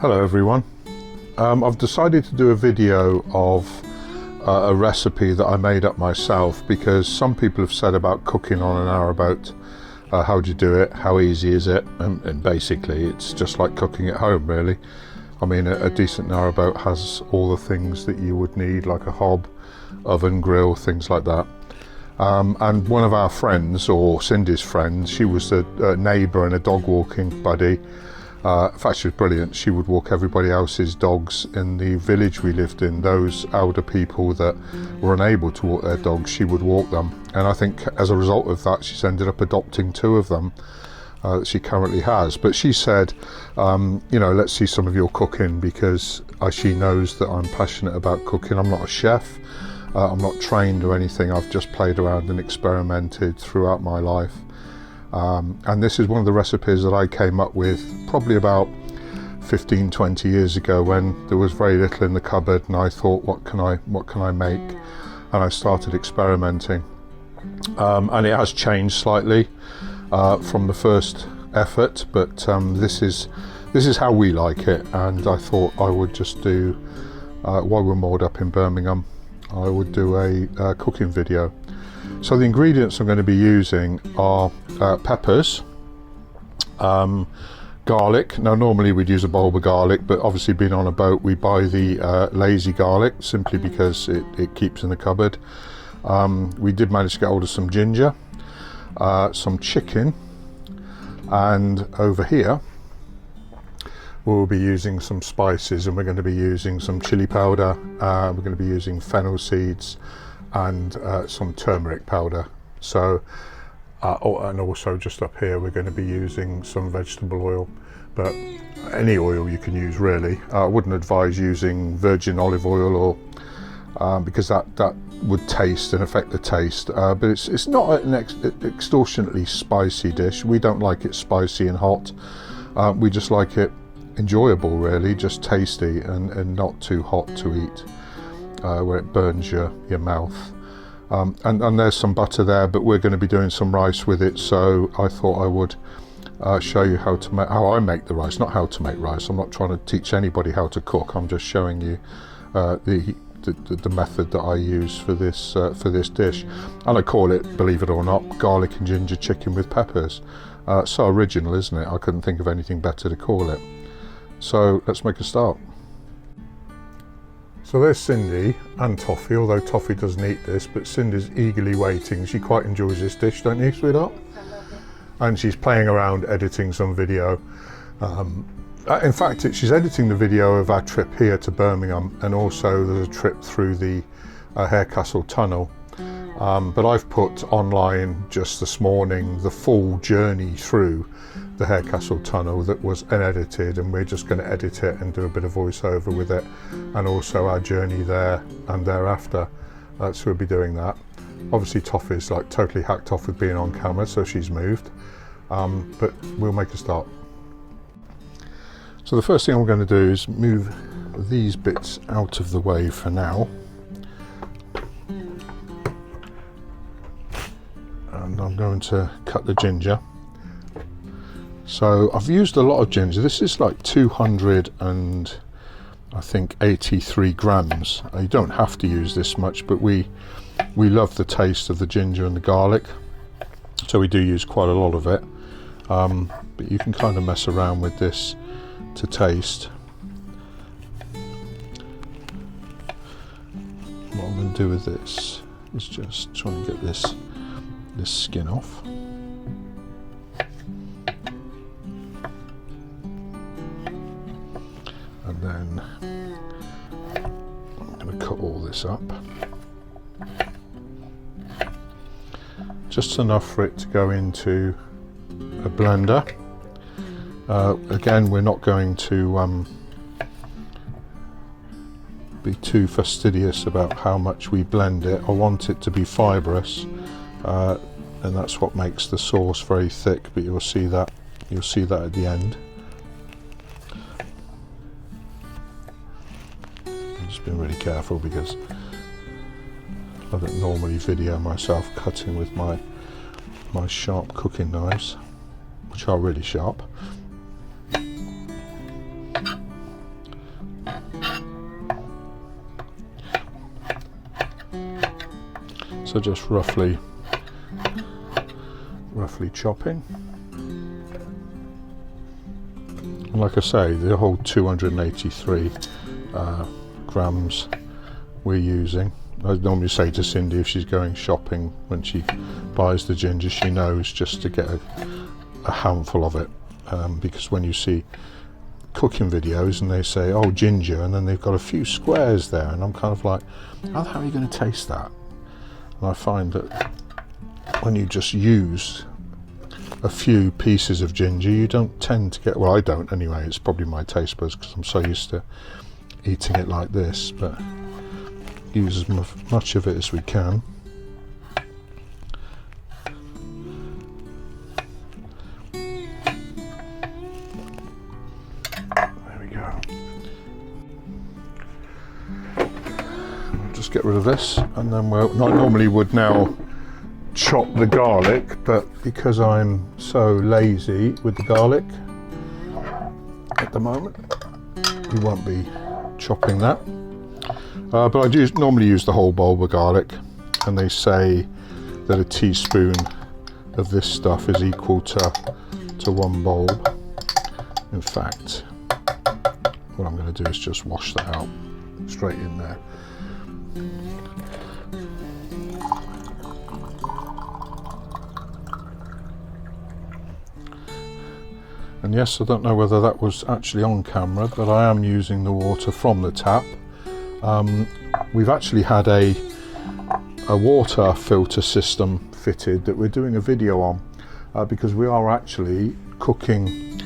Hello everyone. I've decided to do a video of a recipe that I made up myself because some people have said about cooking on a narrowboat. How do you do it? How easy is it? And basically it's just like cooking at home really. I mean a decent narrowboat has all the things that you would need, like a hob, oven, grill, things like that. And one of our friends, or Cindy's friends, she was a neighbour and a dog walking buddy. In fact, she was brilliant. She would walk everybody else's dogs in the village we lived in. Those elder people that were unable to walk their dogs, she would walk them. And I think as a result of that, she's ended up adopting 2 of them that she currently has. But she said, you know, let's see some of your cooking, because she knows that I'm passionate about cooking. I'm not a chef. I'm not trained or anything. I've just played around and experimented throughout my life. And this is one of the recipes that I came up with probably about 15-20 years ago, when there was very little in the cupboard, and I thought, what can I make? And I started experimenting, and it has changed slightly from the first effort, but this is how we like it. And I thought I would just do, while we're moored up in Birmingham, I would do a cooking video. So the ingredients I'm going to be using are peppers, garlic. Now normally we'd use a bulb of garlic, but obviously being on a boat we buy the lazy garlic simply because it keeps in the cupboard. We did manage to get hold of some ginger, some chicken, and over here we'll be using some spices, and we're going to be using some chili powder, we're going to be using fennel seeds, and some turmeric powder. So and also just up here we're going to be using some vegetable oil, but any oil you can use really. I wouldn't advise using virgin olive oil, or because that would taste and affect the taste, but it's not an extortionately spicy dish. We don't like it spicy and hot. We just like it enjoyable really, just tasty and not too hot to eat, where it burns your mouth. And there's some butter there, but we're going to be doing some rice with it, so I thought I would show you how I make the rice, not how to make rice. I'm not trying to teach anybody how to cook. I'm just showing you the method that I use for this dish, and I call it, believe it or not, garlic and ginger chicken with peppers. So original, isn't it? I couldn't think of anything better to call it. So let's make a start. So there's Cindy and Toffee, although Toffee doesn't eat this, but Cindy's eagerly waiting. She quite enjoys this dish, don't you, sweetheart? I love it. And she's playing around editing some video. In fact, she's editing the video of our trip here to Birmingham, and also there's a trip through the Harecastle Tunnel. But I've put online just this morning the full journey through the Harecastle Tunnel that was unedited, and we're just going to edit it and do a bit of voiceover with it, and also our journey there and thereafter. So we'll be doing that. Obviously Toffee's like totally hacked off with being on camera, so she's moved, but we'll make a start. So the first thing I'm going to do is move these bits out of the way for now, and I'm going to cut the ginger. So I've used a lot of ginger. This is like 200 and I think 83 grams. You don't have to use this much, but we love the taste of the ginger and the garlic, so we do use quite a lot of it. But you can kind of mess around with this to taste. What I'm going to do with this is just try and get this skin off. And then I'm going to cut all this up, just enough for it to go into a blender. Again, we're not going to be too fastidious about how much we blend it. I want it to be fibrous, and that's what makes the sauce very thick, but you'll see that at the end. Been really careful because I don't normally video myself cutting with my sharp cooking knives, which are really sharp. So just roughly chopping. And like I say, the whole 283 grams we're using. I normally say to Cindy, if she's going shopping, when she buys the ginger, she knows just to get a handful of it, because when you see cooking videos and they say, oh, ginger, and then they've got a few squares there, and I'm kind of like, how the hell are you going to taste that? And I find that when you just use a few pieces of ginger, you don't tend to get, well, I don't anyway, it's probably my taste buds because I'm so used to eating it like this, but use as much of it as we can. There we go. We'll just get rid of this, and then I normally would now chop the garlic, but because I'm so lazy with the garlic at the moment, we won't be chopping that. But I do normally use the whole bulb of garlic, and they say that a teaspoon of this stuff is equal to 1 bulb. In fact, what I'm going to do is just wash that out straight in there. And yes, I don't know whether that was actually on camera, but I am using the water from the tap. We've actually had a water filter system fitted that we're doing a video on, because we are actually cooking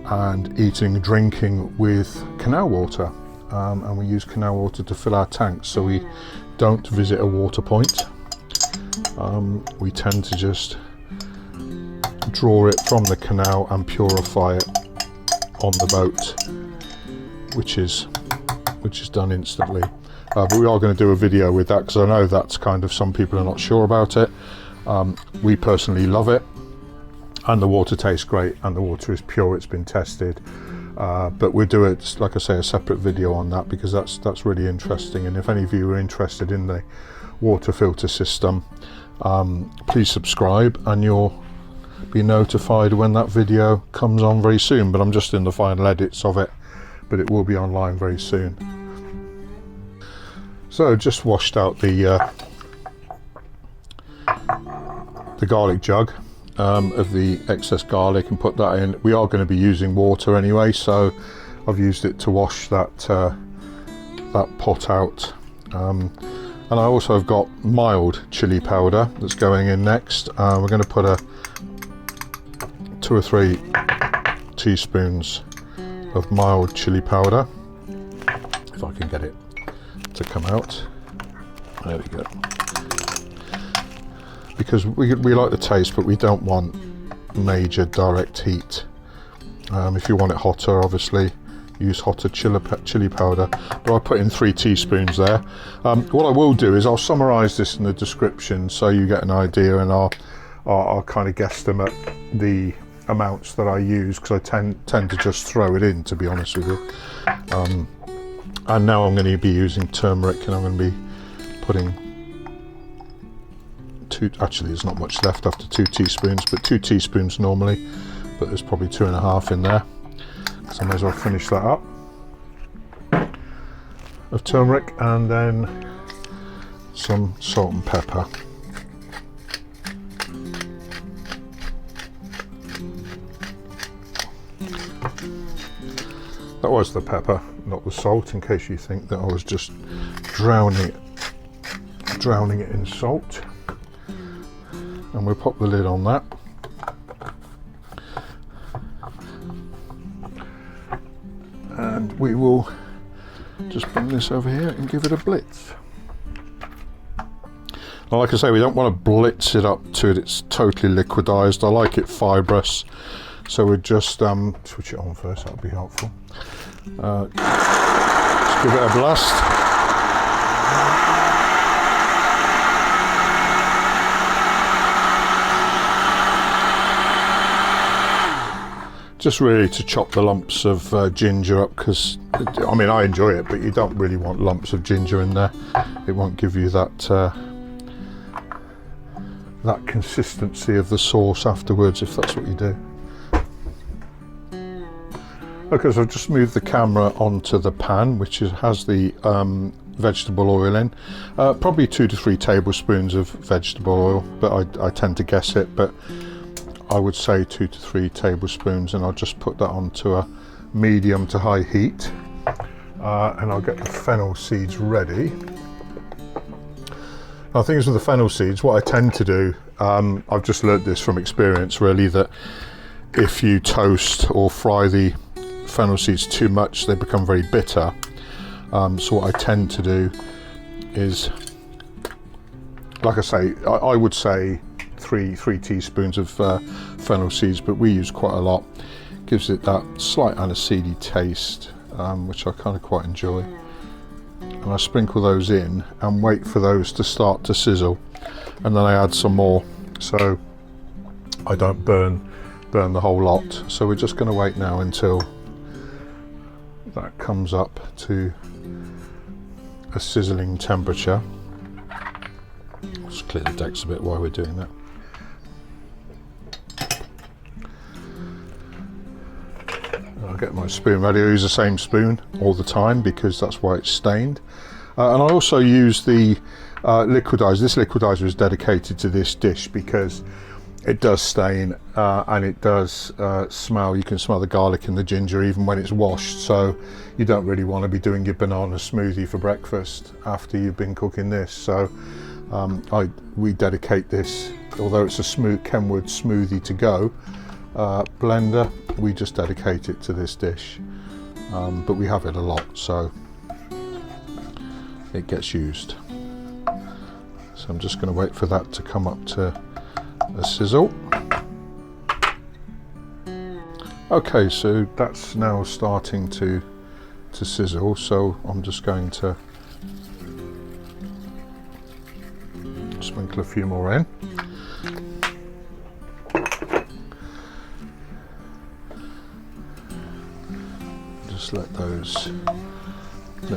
and eating, drinking with canal water, and we use canal water to fill our tanks, so we don't visit a water point. We tend to just draw it from the canal and purify it on the boat, which is done instantly. But we are going to do a video with that, because I know that's kind of, some people are not sure about it. We personally love it, and the water tastes great, and the water is pure, it's been tested. But we'll do it, like I say, a separate video on that, because that's really interesting. And if any of you are interested in the water filter system, please subscribe, and you'll be notified when that video comes on very soon. But I'm just in the final edits of it, but it will be online very soon. So just washed out the garlic jug of the excess garlic and put that in. We are going to be using water anyway, so I've used it to wash that pot out. And I also have got mild chili powder that's going in next. We're going to put 2 or 3 teaspoons of mild chili powder, if I can get it to come out. There we go. Because we like the taste, but we don't want major direct heat. If you want it hotter, obviously use hotter chili powder, but I put in 3 teaspoons there. What I will do is I'll summarize this in the description so you get an idea, and I'll kind of guesstimate the amounts that I use, because I tend to just throw it in, to be honest with you. And now I'm going to be using turmeric, and I'm going to be putting actually there's not much left after 2 teaspoons, but 2 teaspoons normally, but there's probably 2.5 in there, so I may as well finish that up of turmeric, and then some salt and pepper. That was the pepper, not the salt, in case you think that I was just drowning it in salt. And we'll pop the lid on that. And we will just bring this over here and give it a blitz. Now, like I say, we don't want to blitz it up to it, it's totally liquidized. I like it fibrous, so we'll just switch it on first, that'll be helpful. Just give it a blast. Just really to chop the lumps of ginger up, because I mean, I enjoy it, but you don't really want lumps of ginger in there. It won't give you that that consistency of the sauce afterwards, if that's what you do. Okay, so I've just moved the camera onto the pan, which has the vegetable oil in. Probably 2 to 3 tablespoons of vegetable oil, but I tend to guess it, but I would say 2 to 3 tablespoons, and I'll just put that onto a medium to high heat. And I'll get the fennel seeds ready. Now, things with the fennel seeds, what I tend to do, I've just learnt this from experience really, that if you toast or fry the fennel seeds too much, they become very bitter. So what I tend to do is, like I say, I would say three teaspoons of fennel seeds, but we use quite a lot. Gives it that slight aniseedy taste, which I kind of quite enjoy. And I sprinkle those in and wait for those to start to sizzle, and then I add some more so I don't burn the whole lot. So we're just going to wait now until that comes up to a sizzling temperature. Let's clear the decks a bit while we're doing that. I'll get my spoon ready. I use the same spoon all the time because that's why it's stained. And I also use the liquidizer. This liquidizer is dedicated to this dish because it does stain and it does smell. You can smell the garlic and the ginger even when it's washed, so you don't really want to be doing your banana smoothie for breakfast after you've been cooking this. So we dedicate this, although it's a smooth Kenwood smoothie to go blender, we just dedicate it to this dish, but we have it a lot, so it gets used. So I'm just going to wait for that to come up to a sizzle. Okay, so that's now starting to sizzle, so I'm just going to sprinkle a few more in. Just let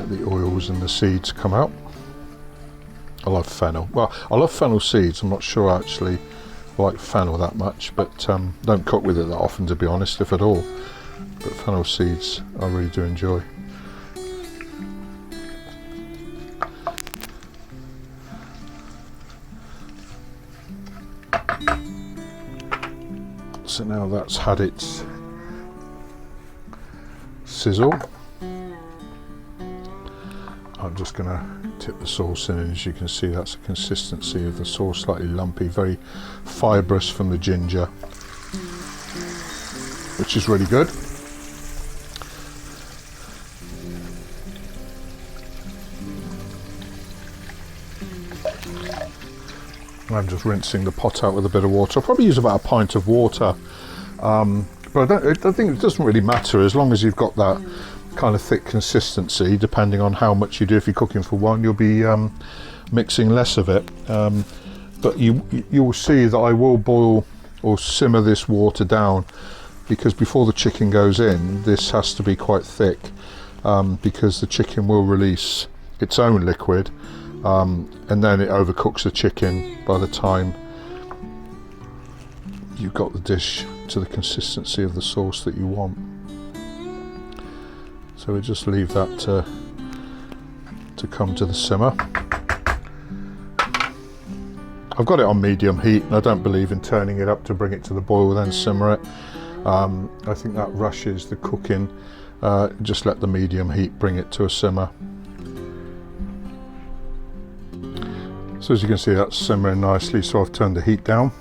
the oils and the seeds come out. I love fennel. Well, I love fennel seeds. I'm not sure I actually like fennel that much, but don't cook with it that often, to be honest, if at all. But fennel seeds I really do enjoy. So now that's had its sizzle, I'm just going to tip the sauce in, and as you can see, that's the consistency of the sauce, slightly lumpy, very fibrous from the ginger, which is really good. I'm just rinsing the pot out with a bit of water. I'll probably use about a pint of water, but I think it doesn't really matter as long as you've got that kind of thick consistency. Depending on how much you do, if you're cooking for one, you'll be mixing less of it. But you will see that I will boil or simmer this water down, because before the chicken goes in, this has to be quite thick, because the chicken will release its own liquid. And then it overcooks the chicken by the time you've got the dish to the consistency of the sauce that you want. So we just leave that to come to the simmer. I've got it on medium heat, and I don't believe in turning it up to bring it to the boil then simmer it. I think that rushes the cooking. Just let the medium heat bring it to a simmer. So as you can see, that's simmering nicely, so I've turned the heat down,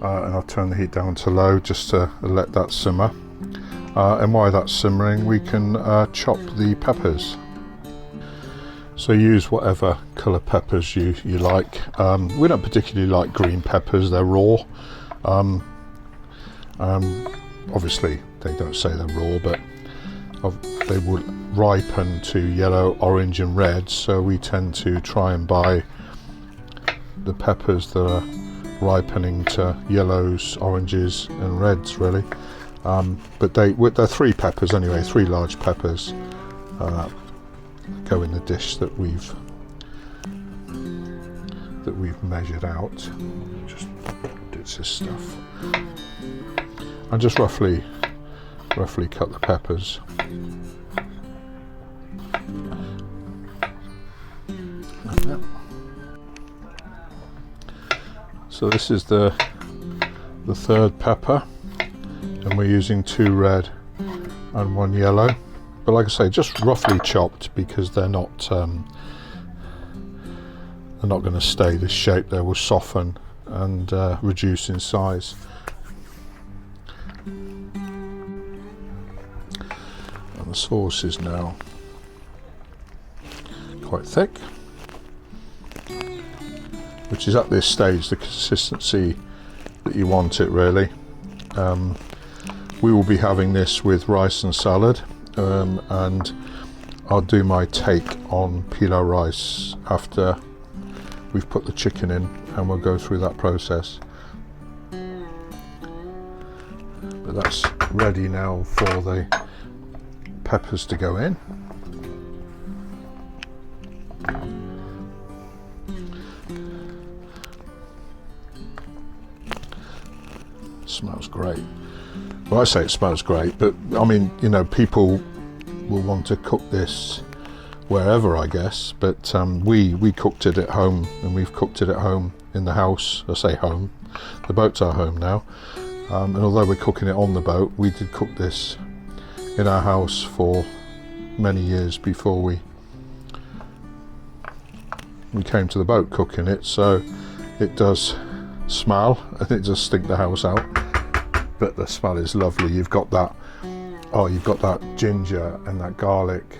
and I've turned the heat down to low just to let that simmer. And while that's simmering, we can chop the peppers. So use whatever colour peppers you like. We don't particularly like green peppers, they're raw. Obviously they don't say they're raw, but they will ripen to yellow, orange and red, so we tend to try and buy the peppers that are ripening to yellows, oranges and reds, really. But they're 3 peppers anyway, 3 large peppers go in the dish that we've measured out. it's this stuff. And just roughly cut the peppers. Like that. So this is the third pepper, and we're using 2 red and 1 yellow. But like I say, just roughly chopped, because they're not going to stay this shape. They will soften and reduce in size. And the sauce is now quite thick, which is at this stage the consistency that you want it, really. We will be having this with rice and salad, and I'll do my take on pilau rice after we've put the chicken in, and we'll go through that process. But that's ready now for the peppers to go in. Smells great. Well, I say it smells great, but I mean, you know, people will want to cook this wherever, I guess, but we cooked it at home, and we've cooked it at home in the house. I say home, the boat's our home now, and although we're cooking it on the boat, we did cook this in our house for many years before we came to the boat cooking it. So it does smell, and it does stink the house out, but the smell is lovely. You've got that ginger and that garlic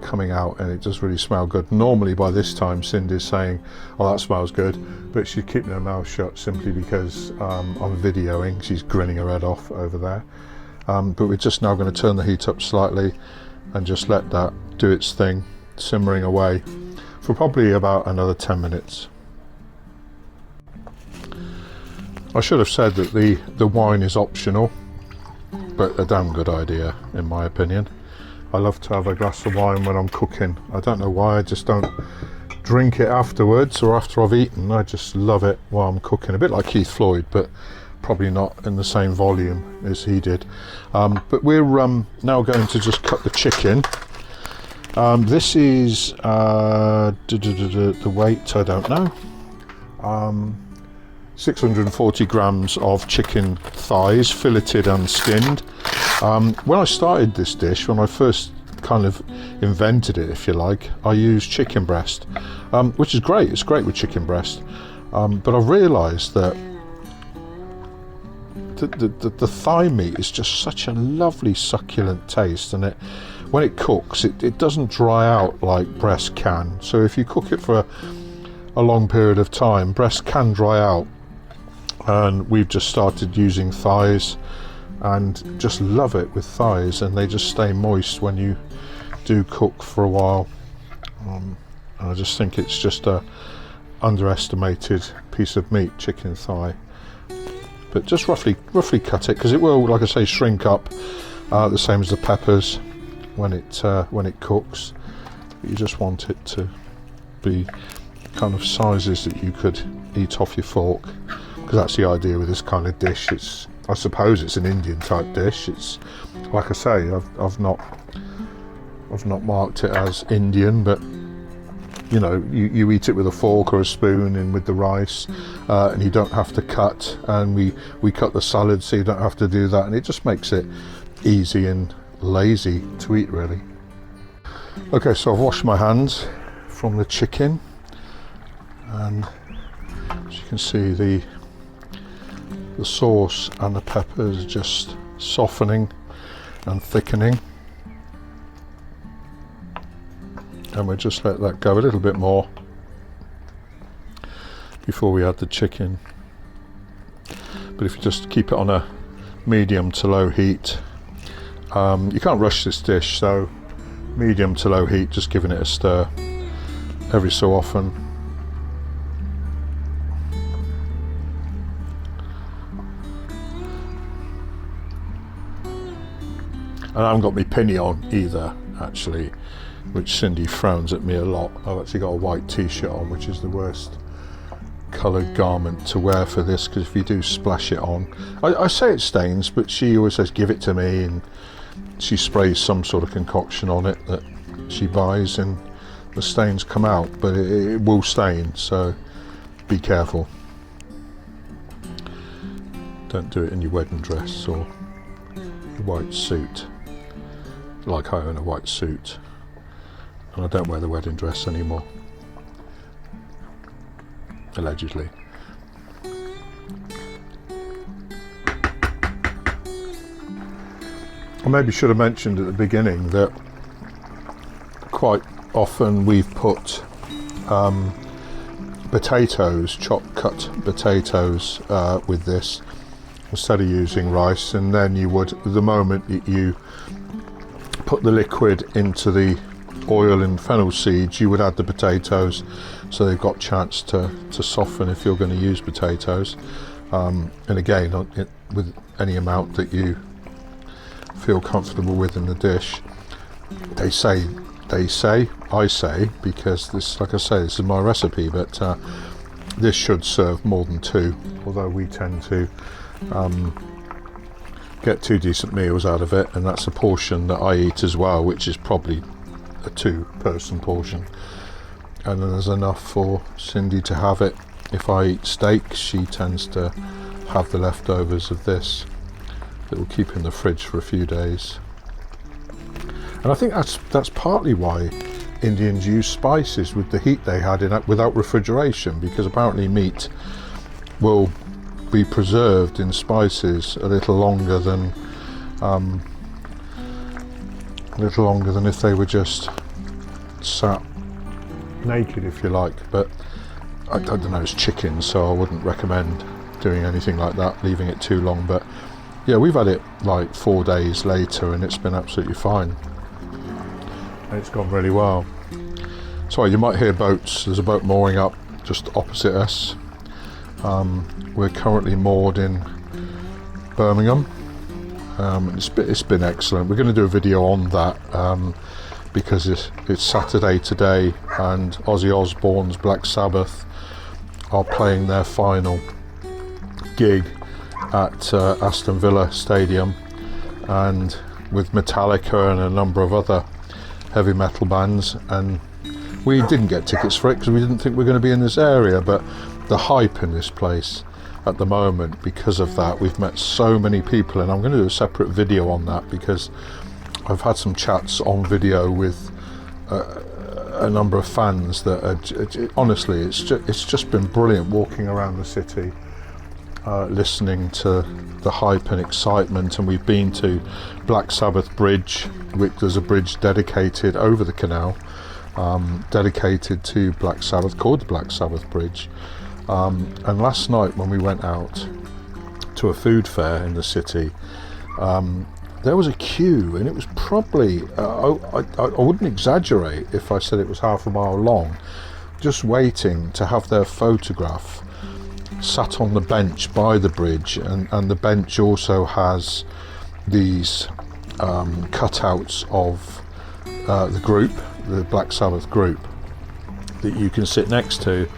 coming out, and it does really smell good. Normally by this time Cindy's saying, oh, that smells good, but she's keeping her mouth shut simply because I'm videoing. She's grinning her head off over there. But we're just now going to turn the heat up slightly and just let that do its thing, simmering away for probably about another 10 minutes. I should have said that the wine is optional, but a damn good idea in my opinion. I love to have a glass of wine when I'm cooking. I don't know why, I just don't drink it afterwards or after I've eaten. I just love it while I'm cooking, a bit like Keith Floyd, but probably not in the same volume as he did. But we're now going to just cut the chicken. This is the weight, I don't know. 640 grams of chicken thighs, filleted and skinned. When I started this dish, when I first kind of invented it, if you like, I used chicken breast, which is great. It's great with chicken breast, but I've realised that the thigh meat is just such a lovely succulent taste, and when it cooks, it doesn't dry out like breast can. So if you cook it for a long period of time, breast can dry out. And we've just started using thighs, and just love it with thighs, and they just stay moist when you do cook for a while. And I just think it's just a underestimated piece of meat, chicken thigh. But just roughly cut it, because it will, like I say, shrink up the same as the peppers when it cooks. But you just want it to be kind of sizes that you could eat off your fork, because that's the idea with this kind of dish. I suppose it's an Indian type dish. It's, like I say, I've not marked it as Indian, but you know, you eat it with a fork or a spoon and with the rice, and you don't have to cut, and we cut the salad so you don't have to do that, and it just makes it easy and lazy to eat, really. Okay, so I've washed my hands from the chicken, and as you can see, the sauce and the peppers just softening and thickening, and we'll just let that go a little bit more before we add the chicken. But if you just keep it on a medium to low heat, you can't rush this dish, so medium to low heat, just giving it a stir every so often. And I haven't got my pinny on either, actually, which Cindy frowns at me a lot. I've actually got a white t-shirt on, which is the worst coloured garment to wear for this, because if you do splash it on, I say it stains, but she always says give it to me, and she sprays some sort of concoction on it that she buys and the stains come out, but it will stain, so be careful. Don't do it in your wedding dress or your white suit. Like I own a white suit and I don't wear the wedding dress anymore, allegedly. I maybe should have mentioned at the beginning that quite often we've put potatoes, chopped cut potatoes with this instead of using rice, and then you would, the moment that you put the liquid into the oil and fennel seeds, you would add the potatoes so they've got a chance to soften if you're going to use potatoes, and again with any amount that you feel comfortable with in the dish. I say, because this, like I say, this is my recipe, but this should serve more than two, although we tend to get 2 decent meals out of it, and that's a portion that I eat as well, which is probably a 2-person portion, and then there's enough for Cindy to have it. If I eat steak, she tends to have the leftovers of this that will keep in the fridge for a few days. And I think that's partly why Indians use spices with the heat they had without refrigeration, because apparently meat will be preserved in spices a little longer than if they were just sat naked, if you like. But I don't know, it's chicken, so I wouldn't recommend doing anything like that, leaving it too long. But yeah, we've had it like 4 days later and it's been absolutely fine. It's gone really well. Sorry, you might hear boats. There's a boat mooring up just opposite us. We're currently moored in Birmingham. It's been excellent. We're going to do a video on that because it's Saturday today, and Ozzy Osbourne's Black Sabbath are playing their final gig at Aston Villa Stadium, and with Metallica and a number of other heavy metal bands, and we didn't get tickets for it because we didn't think we were going to be in this area, but the hype in this place at the moment, because of that, we've met so many people, and I'm going to do a separate video on that because I've had some chats on video with a number of fans that are, honestly, it's just been brilliant walking around the city, listening to the hype and excitement. And we've been to Black Sabbath Bridge, which there's a bridge dedicated over the canal, dedicated to Black Sabbath, called the Black Sabbath Bridge. And last night when we went out to a food fair in the city, there was a queue, and it was probably, I wouldn't exaggerate if I said it was half a mile long, just waiting to have their photograph sat on the bench by the bridge. And the bench also has these cutouts of the group, the Black Sabbath group, that you can sit next to.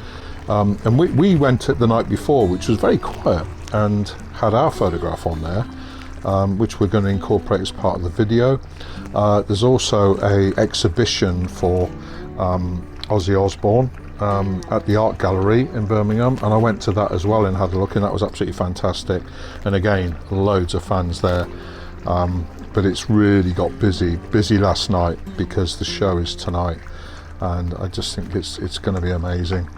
And we went the night before, which was very quiet, and had our photograph on there, which we're going to incorporate as part of the video. There's also a exhibition for Ozzy Osbourne at the Art Gallery in Birmingham, and I went to that as well and had a look, and that was absolutely fantastic. And again, loads of fans there, but it's really got busy last night because the show is tonight, and I just think it's going to be amazing.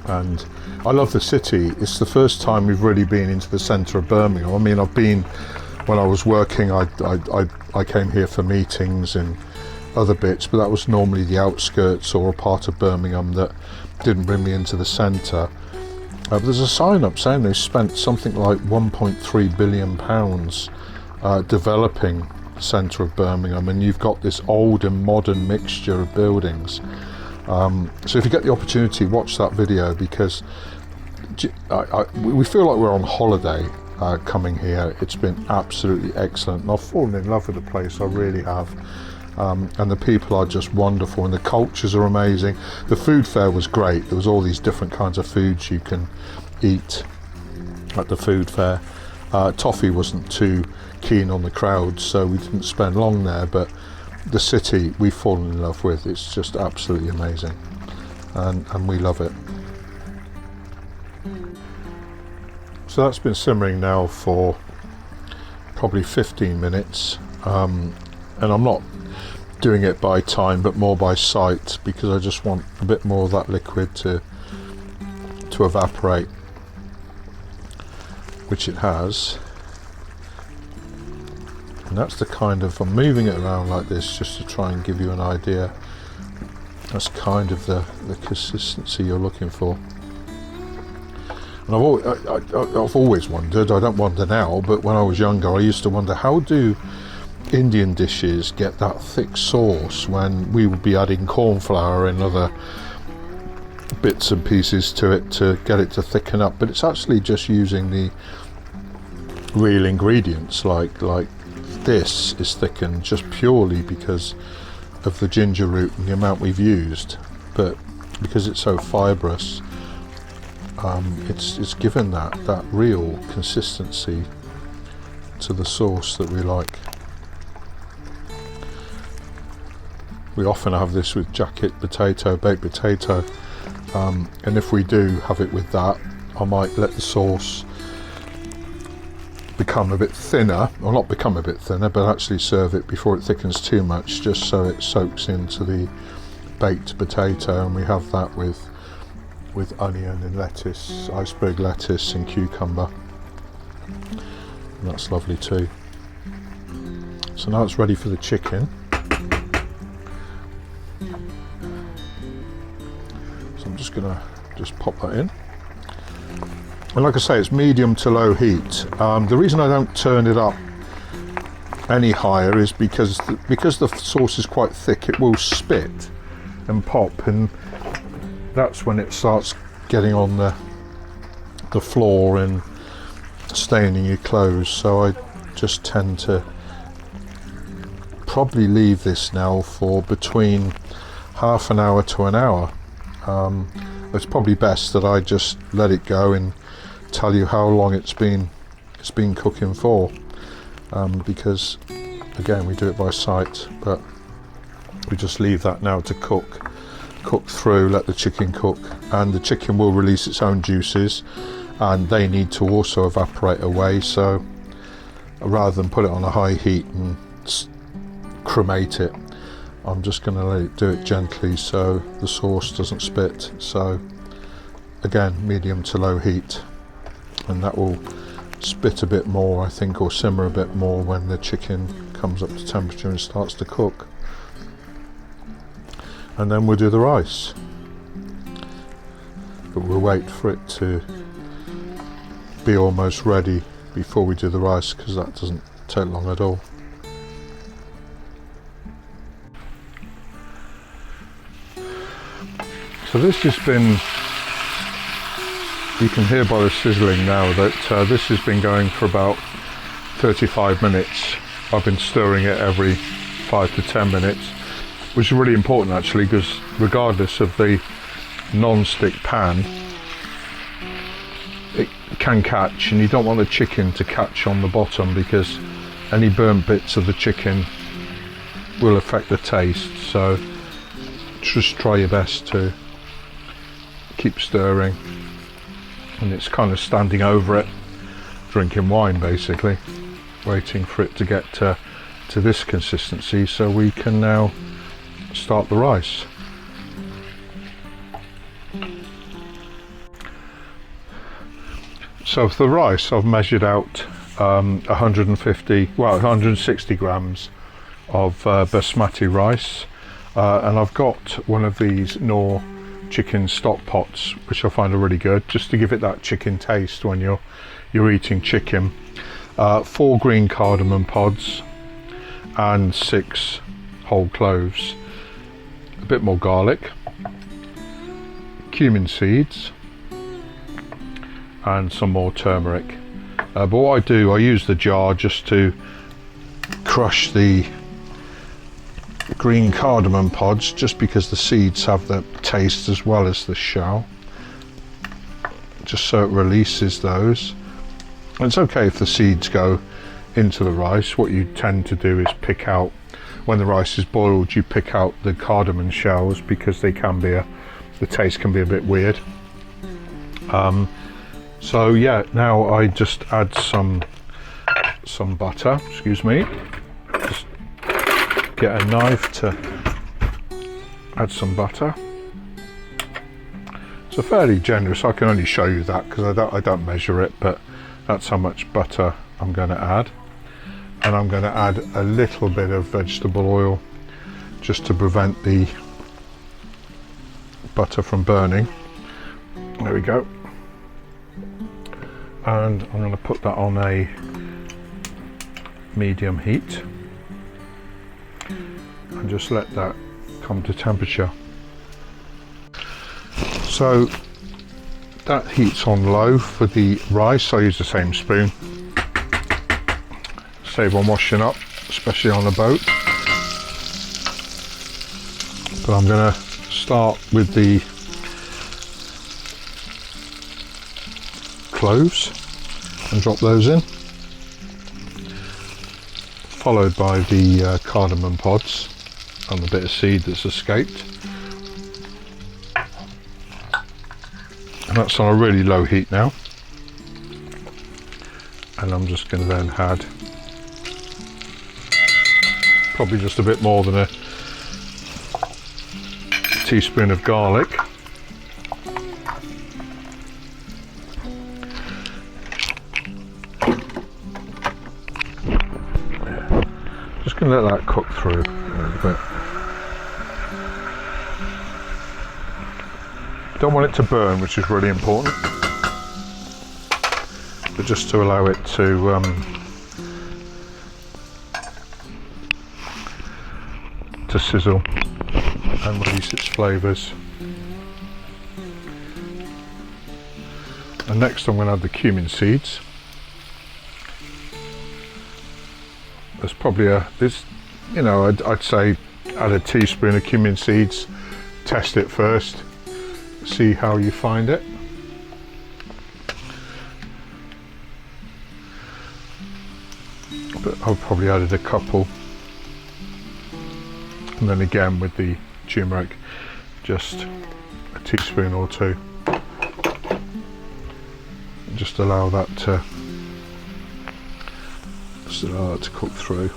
And I love the city. It's the first time we've really been into the centre of Birmingham. I mean, I've been, when I was working, I came here for meetings and other bits, but that was normally the outskirts or a part of Birmingham that didn't bring me into the centre. But there's a sign up saying they spent something like £1.3 billion developing the centre of Birmingham, and you've got this old and modern mixture of buildings. So if you get the opportunity, watch that video, because we feel like we're on holiday coming here. It's been absolutely excellent, and I've fallen in love with the place, I really have. and the people are just wonderful, and the cultures are amazing. The food fair was great. There was all these different kinds of foods you can eat at the food fair. Toffee wasn't too keen on the crowd, so we didn't spend long there, but the city we've fallen in love with. It's just absolutely amazing, and we love it. So that's been simmering now for probably 15 minutes, and I'm not doing it by time but more by sight, because I just want a bit more of that liquid to evaporate, which it has. And that's the kind of, I'm moving it around like this just to try and give you an idea. That's kind of the consistency you're looking for. And I've always wondered, I don't wonder now, but when I was younger I used to wonder, how do Indian dishes get that thick sauce when we would be adding corn flour and other bits and pieces to it to get it to thicken up? But it's actually just using the real ingredients, like this is thickened just purely because of the ginger root and the amount we've used, but because it's so fibrous, it's given that real consistency to the sauce that we like. We often have this with jacket potato, baked potato, and if we do have it with that, I might let the sauce become a bit thinner, or not become a bit thinner, but actually serve it before it thickens too much, just so it soaks into the baked potato. And we have that with onion and lettuce, iceberg lettuce and cucumber, and that's lovely too. So now it's ready for the chicken. So I'm just gonna pop that in. And like I say, it's medium to low heat. The reason I don't turn it up any higher is because the sauce is quite thick, it will spit and pop, and that's when it starts getting on the floor and staining your clothes. So I just tend to probably leave this now for between half an hour to an hour. It's probably best that I just let it go and tell you how long it's been cooking for, because again we do it by sight, but we just leave that now to cook through, let the chicken cook, and the chicken will release its own juices and they need to also evaporate away. So rather than put it on a high heat and cremate it, I'm just going to let it do it gently so the sauce doesn't spit. So again, medium to low heat, and that will spit a bit more, I think, or simmer a bit more when the chicken comes up to temperature and starts to cook. And then we'll do the rice, but we'll wait for it to be almost ready before we do the rice, because that doesn't take long at all. So this has been, you can hear by the sizzling now that this has been going for about 35 minutes. I've been stirring it every 5 to 10 minutes, which is really important actually, because regardless of the non-stick pan, it can catch, and you don't want the chicken to catch on the bottom, because any burnt bits of the chicken will affect the taste. So just try your best to keep stirring, and it's kind of standing over it, drinking wine basically, waiting for it to get to this consistency so we can now start the rice. So for the rice, I've measured out 160 grams of basmati rice, and I've got one of these Knorr chicken stock pots, which I find are really good, just to give it that chicken taste when you're eating chicken. 4 green cardamom pods and 6 whole cloves, a bit more garlic, cumin seeds, and some more turmeric. But what I do, I use the jar just to crush the green cardamom pods, just because the seeds have the taste as well as the shell, just so it releases those. And it's okay if the seeds go into the rice. What you tend to do is pick out, when the rice is boiled, you pick out the cardamom shells, because they can be the taste can be a bit weird. So yeah, now I just add some butter, excuse me, just get a knife to add some butter. So fairly generous, I can only show you that because I don't measure it, but that's how much butter I'm going to add. And I'm going to add a little bit of vegetable oil just to prevent the butter from burning. There we go. And I'm going to put that on a medium heat and just let that come to temperature. So that heat's on low for the rice. I use the same spoon. Save on washing up, especially on a boat. But I'm going to start with the cloves and drop those in, followed by the cardamom pods and the bit of seed that's escaped. And that's on a really low heat now. And I'm just going to then add probably just a bit more than a teaspoon of garlic. Just going to let that cook through a little bit. Don't want it to burn, which is really important, but just to allow it to sizzle and release its flavours. And next I'm going to add the cumin seeds. There's probably I'd say add a teaspoon of cumin seeds, test it first, see how you find it. But I've probably added a couple. And then again with the turmeric, just a teaspoon or two. Just allow that to cook through.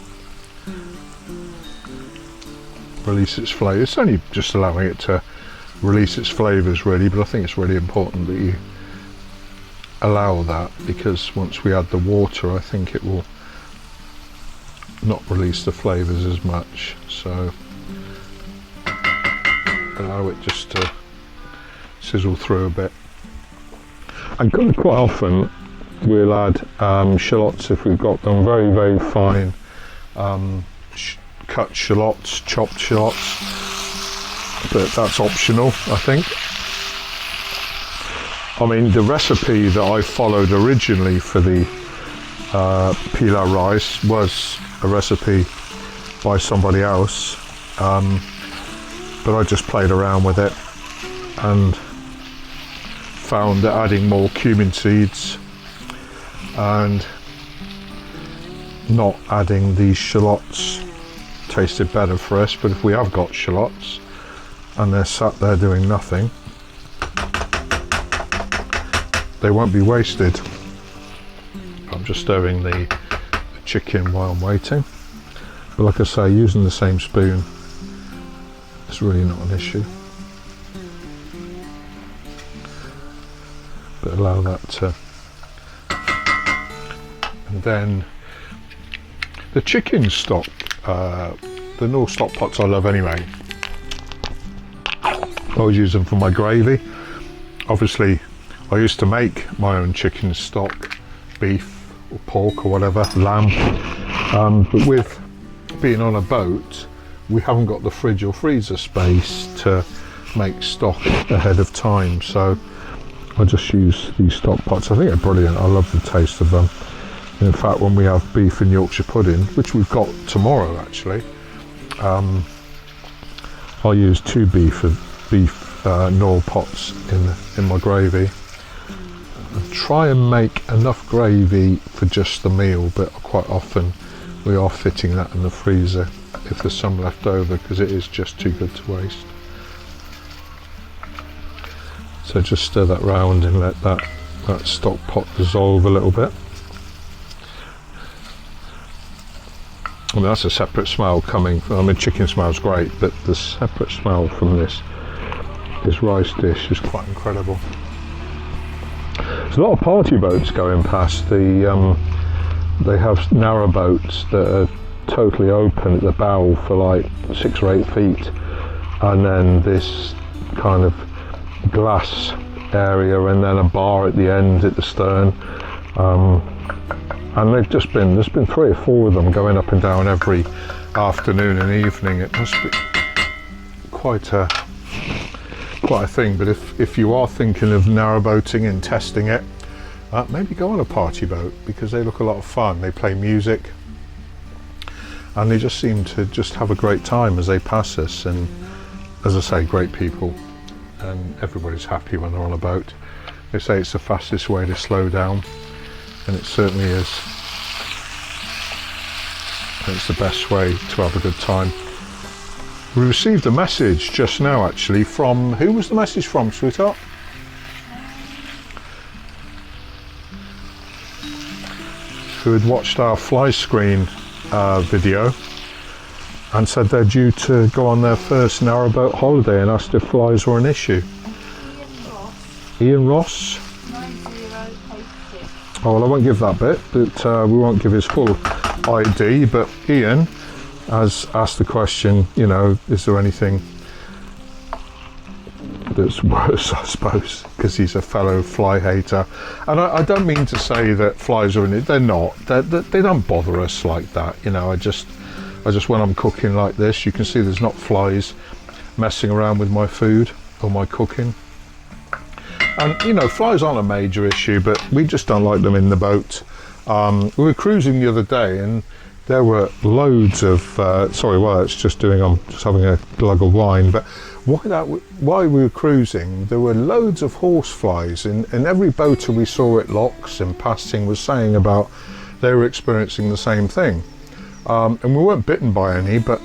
Release its flavour. It's only just allowing it to release its flavours really, but I think it's really important that you allow that, because once we add the water I think it will not release the flavours as much. So allow it just to sizzle through a bit. And quite often we'll add shallots if we've got them, very, very fine cut shallots, chopped shallots, but that's optional, I think. I mean, the recipe that I followed originally for the pilau rice was a recipe by somebody else, but I just played around with it and found that adding more cumin seeds and not adding these shallots tasted better for us. But if we have got shallots and they're sat there doing nothing, they won't be wasted. I'm just stirring the chicken while I'm waiting, but like I say, using the same spoon is really not an issue. But allow that to, and then the chicken stock, the North stock pots I love anyway. I always use them for my gravy. Obviously I used to make my own chicken stock, beef or pork or whatever, lamb, but with being on a boat we haven't got the fridge or freezer space to make stock ahead of time, so I just use these stock pots. I think they're brilliant. I love the taste of them. And in fact, when we have beef and Yorkshire pudding, which we've got tomorrow actually, I'll use 2 beef Knorr pots in my gravy. I try and make enough gravy for just the meal, but quite often we are fitting that in the freezer if there's some left over, because it is just too good to waste. So just stir that round and let that stock pot dissolve a little bit. I mean, that's a separate smell coming from, I mean, chicken smells great, but the separate smell from this rice dish is quite incredible. There's a lot of party boats going past. They have narrow boats that are totally open at the bow for like 6 or 8 feet, and then this kind of glass area, and then a bar at the end at the stern. And there's been 3 or 4 of them going up and down every afternoon and evening. It must be quite a thing. But if you are thinking of narrowboating and testing it, maybe go on a party boat, because they look a lot of fun. They play music and they just seem to just have a great time as they pass us. And as I say, great people, and everybody's happy when they're on a boat. They say it's the fastest way to slow down, and it certainly is. It's the best way to have a good time. We received a message just now, actually, from, who was the message from, sweetheart? Who had watched our fly screen video and said they're due to go on their first narrowboat holiday, and asked if flies were an issue. Ian Ross? 9086. Oh, well, I won't give that bit, but we won't give his full ID. But Ian has asked the question, you know, is there anything that's worse, I suppose, because he's a fellow fly hater. And I don't mean to say that flies are in it. They're not. They don't bother us like that. You know, I just when I'm cooking like this, you can see there's not flies messing around with my food or my cooking. And you know, flies aren't a major issue, but we just don't like them in the boat. We were cruising the other day, and there were loads of sorry, well, it's just I'm just having a glug of wine. But while we were cruising, there were loads of horse flies, and every boater we saw at locks and passing was saying about they were experiencing the same thing. And we weren't bitten by any, but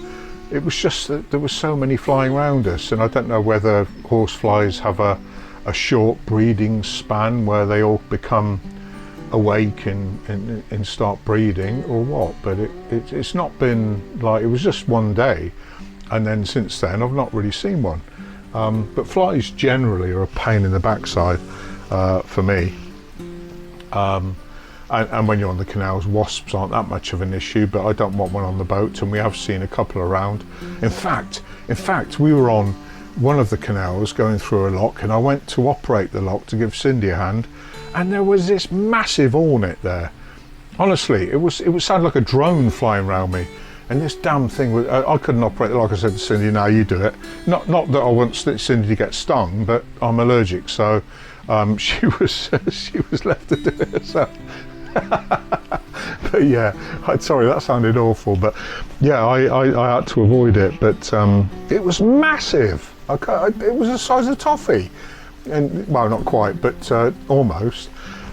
it was just that there were so many flying around us. And I don't know whether horse flies have a short breeding span where they all become awake and start breeding, or what, but it's not been like, it was just one day, and then since then I've not really seen one. But flies generally are a pain in the backside for me. And when you're on the canals, wasps aren't that much of an issue, but I don't want one on the boat, and we have seen a couple around. In fact, we were on one of the canals going through a lock, and I went to operate the lock to give Cindy a hand, and there was this massive hornet there. Honestly, it sounded like a drone flying around me, and this damn thing was, I couldn't operate it. Like I said to Cindy, now you do it. Not that I want Cindy to get stung, but I'm allergic, so she was left to do it herself. But yeah, sorry, that sounded awful, but yeah, I had to avoid it. But it was massive. It was the size of toffee, and well, not quite, but almost.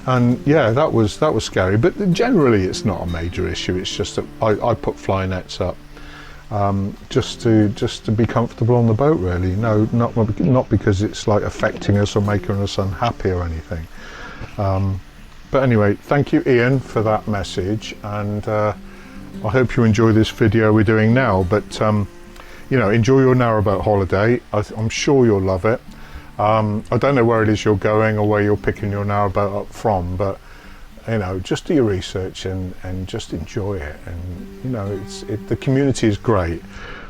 And yeah, that was scary. But generally, it's not a major issue. It's just that I put fly nets up just to be comfortable on the boat. Really, no, not because it's like affecting us or making us unhappy or anything. But anyway, thank you, Ian, for that message, and I hope you enjoy this video we're doing now. But you know, enjoy your narrowboat holiday. I'm sure you'll love it. I don't know where it is you're going or where you're picking your narrowboat up from, but you know, just do your research and just enjoy it. And you know, the community is great.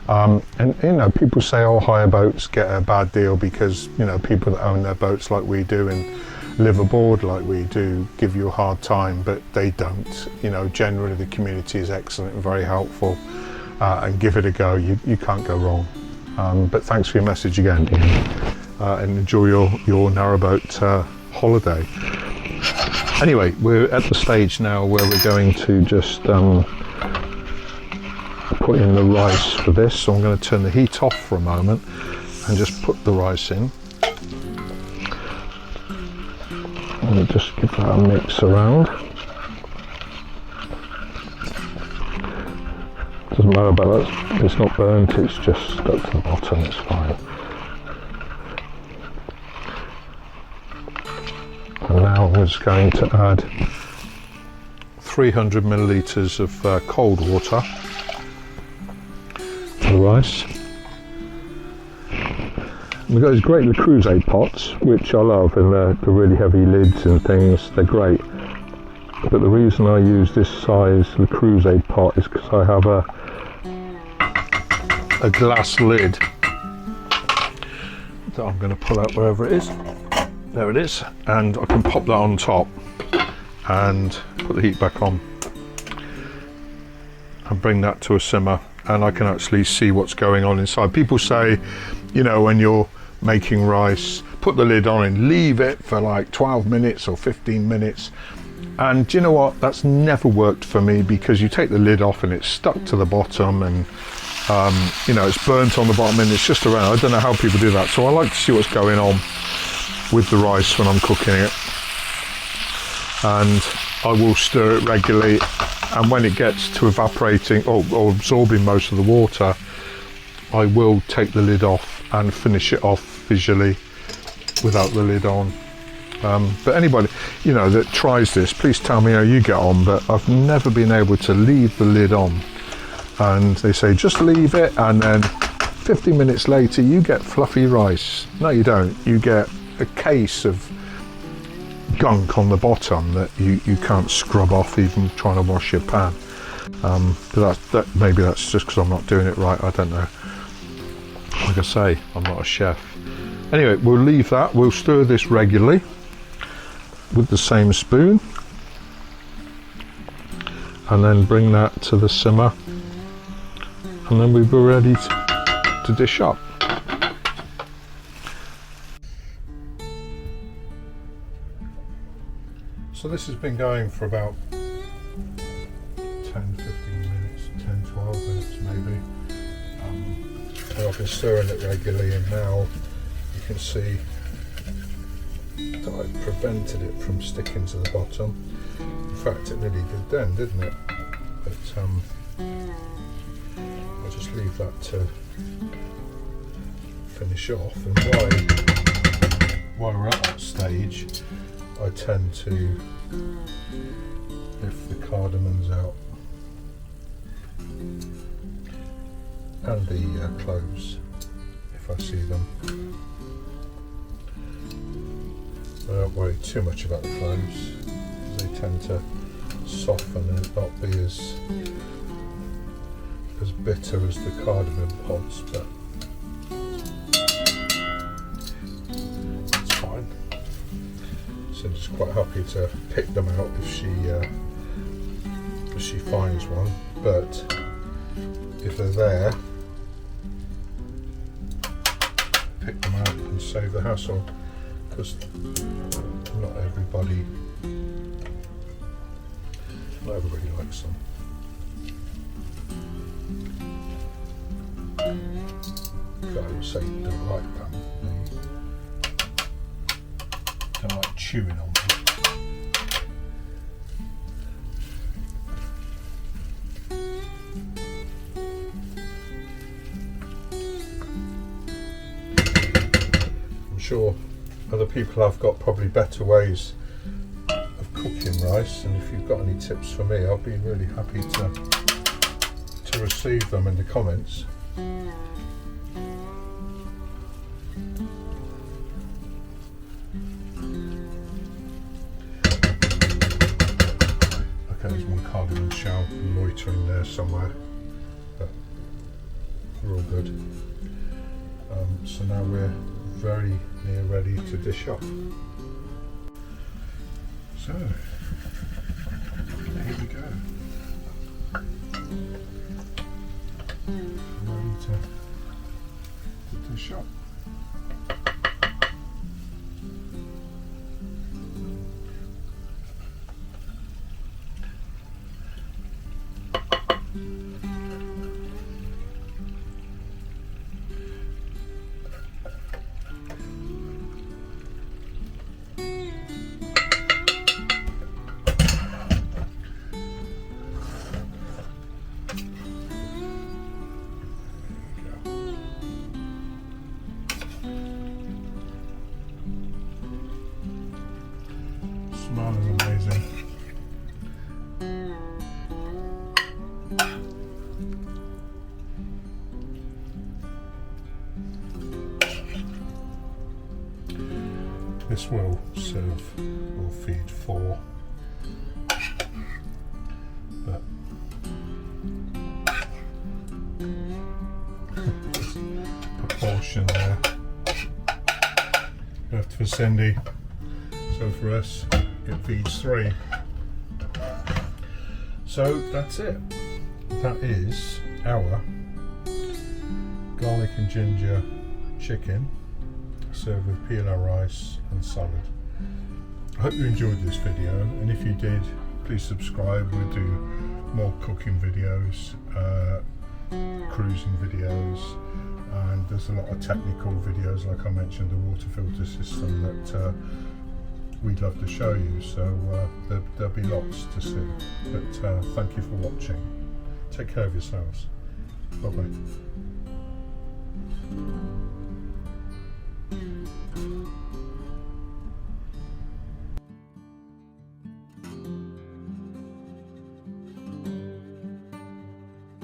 And you know, people say, oh, hire boats get a bad deal because, you know, people that own their boats like we do and live aboard like we do give you a hard time, but they don't. You know, generally the community is excellent and very helpful, and give it a go. You can't go wrong. But thanks for your message again, Ian, and enjoy your narrowboat holiday. Anyway, we're at the stage now where we're going to just put in the rice for this, so I'm going to turn the heat off for a moment and just put the rice in. And just give that a mix around. Doesn't matter about that, it's not burnt, it's just stuck to the bottom, it's fine. And now I'm just going to add 300 millilitres of cold water to the rice. We've got these great Le Creuset pots, which I love, and they're really heavy lids and things, they're great. But the reason I use this size Le Creuset pot is because I have a glass lid that I'm going to pull out wherever it is. There it is, and I can pop that on top and put the heat back on and bring that to a simmer, and I can actually see what's going on inside. People say, you know, when you're making rice, put the lid on and leave it for like 12 minutes or 15 minutes. And do you know what? That's never worked for me, because you take the lid off and it's stuck to the bottom, and you know, it's burnt on the bottom and it's just around. I don't know how people do that. So I like to see what's going on with the rice when I'm cooking it. And I will stir it regularly. And when it gets to evaporating or absorbing most of the water, I will take the lid off and finish it off visually without the lid on. But anybody, you know, that tries this, please tell me how you get on. But I've never been able to leave the lid on. And they say just leave it, and then 15 minutes later you get fluffy rice. No, you don't. You get a case of gunk on the bottom that you can't scrub off even trying to wash your pan. But maybe that's just because I'm not doing it right, I don't know. Like I say, I'm not a chef. Anyway, we'll leave that. We'll stir this regularly with the same spoon, and then bring that to the simmer, and then we'll be ready to dish up. So this has been going for about 10-15 minutes, 10-12 minutes maybe. And I've been stirring it regularly, and now you can see that I've prevented it from sticking to the bottom. In fact, it nearly did then, didn't it? But I'll just leave that to finish off. And while we're at that stage, I tend to lift the cardamoms out and the cloves if I see them. I don't worry too much about the cloves, because they tend to soften and not be as bitter as the cardamom pods, but it's fine. Cinder's quite happy to pick them out if she finds one, but if they're there, pick them out and save the hassle, because not everybody likes them. I would say don't like them. They don't like chewing on them. I'm sure other people have got probably better ways of cooking rice, and if you've got any tips for me, I'll be really happy to receive them in the comments. Okay, there's one cardamom shell loitering there somewhere, but we're all good. So now we're very near ready to dish up. So, here we go. Ready to dish up. This will feed 4, but proportion there left for Cindy, so for us it feeds 3. So that's it. That is our garlic and ginger chicken served with pilau rice and salad. I hope you enjoyed this video, and if you did, please subscribe. We'll do more cooking videos, cruising videos, and there's a lot of technical videos, like I mentioned, the water filter system that we'd love to show you, so there'll be lots to see. But thank you for watching. Take care of yourselves. Bye bye.